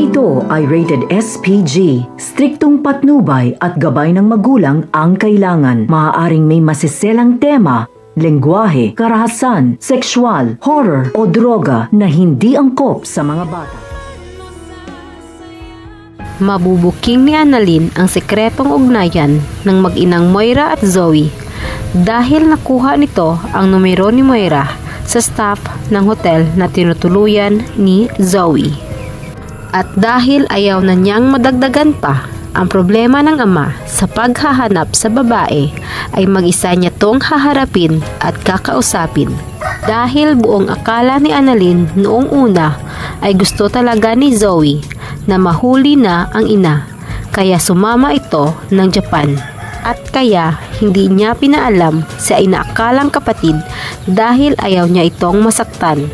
Programang ito ay rated SPG. Striktong patnubay at gabay ng magulang ang kailangan. Maaaring may masiselang tema, lengguwahe, karahasan, sexual, horror o droga na hindi angkop sa mga bata. Mabubuking ni Annalyn ang sekretong ugnayan ng mag-inang Moira at Zoe dahil nakuha nito ang numero ni Moira sa staff ng hotel na tinutuluyan ni Zoe. At dahil ayaw na niyang madagdagan pa ang problema ng ama sa paghahanap sa babae, ay mag-isa niya tong haharapin at kakausapin. Dahil buong akala ni Annalyn noong una ay gusto talaga ni Zoe na mahuli na ang ina, kaya sumama ito ng Japan. At kaya hindi niya pinaalam sa inaakalang kapatid dahil ayaw niya itong masaktan.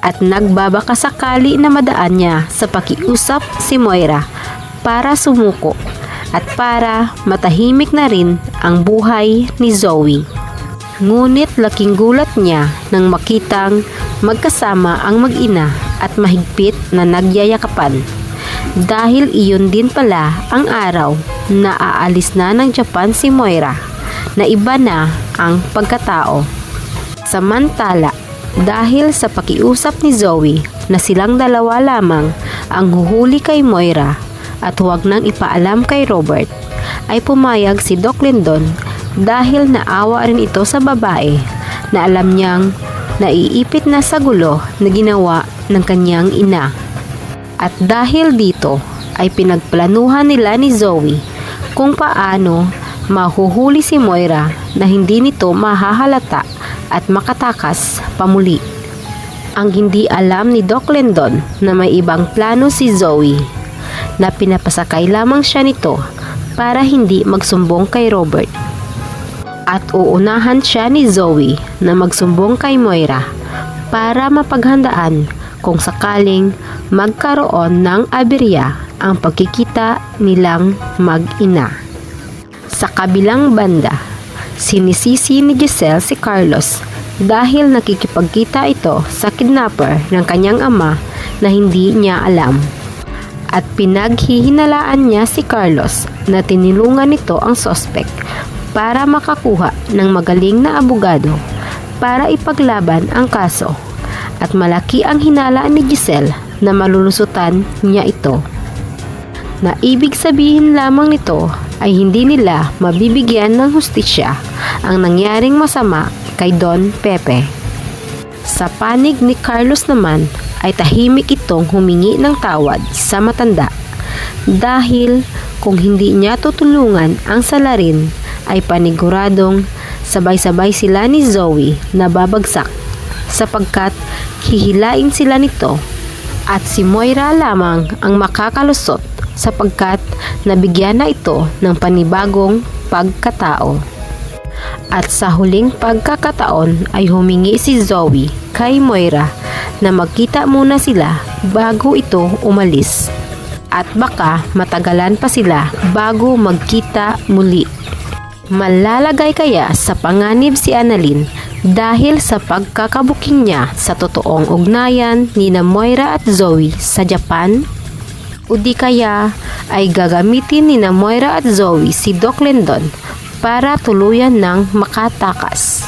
At nagbabakasakali na madaan niya sa pakiusap si Moira para sumuko at para matahimik na rin ang buhay ni Zoe. Ngunit laking gulat niya nang makitang magkasama ang mag-ina at mahigpit na nagyayakapan. Dahil iyon din pala ang araw na aalis na ng Japan si Moira, na iba na ang pagkatao. Samantala, dahil sa pakiusap ni Zoe na silang dalawa lamang ang huhuli kay Moira at huwag nang ipaalam kay Robert, ay pumayag si Doc Lindon dahil naawa rin ito sa babae na alam niyang naiipit na sa gulo na ginawa ng kanyang ina. At dahil dito ay pinagplanuhan nila ni Zoe kung paano mahuhuli si Moira na hindi nito mahahalata at makatakas pamuli. Ang hindi alam ni Doc Lindon na may ibang plano si Zoe, na pinapasakay lamang siya nito para hindi magsumbong kay Robert. At uunahan siya ni Zoe na magsumbong kay Moira para mapaghandaan kung sakaling magkaroon ng aberya ang pagkikita nilang mag-ina. Sa kabilang banda, sinisisi ni Giselle si Carlos dahil nakikipagkita ito sa kidnapper ng kanyang ama na hindi niya alam. At pinaghihinalaan niya si Carlos na tinulungan nito ang suspect para makakuha ng magaling na abogado para ipaglaban ang kaso. At malaki ang hinalaan ni Giselle na malulusutan niya ito. Na ibig sabihin lamang nito ay hindi nila mabibigyan ng hustisya ang nangyaring masama kay Don Pepe. Sa panig ni Carlos naman ay tahimik itong humingi ng tawad sa matanda dahil kung hindi niya tutulungan ang salarin ay paniguradong sabay-sabay sila ni Zoe na babagsak sapagkat hihilain sila nito at si Moira lamang ang makakalusot sapagkat nabigyan na ito ng panibagong pagkatao. At sa huling pagkakataon ay humingi si Zoe kay Moira na magkita muna sila bago ito umalis. At baka matagalan pa sila bago magkita muli. Malalagay kaya sa panganib si Annalyn dahil sa pagkakabuking niya sa totoong ugnayan ni na Moira at Zoe sa Japan? O di kaya ay gagamitin ni na Moira at Zoe si Doc Lindon para tuluyan ng makatakas?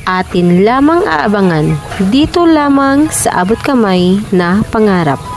Atin lamang aabangan dito lamang sa Abot Kamay na Pangarap.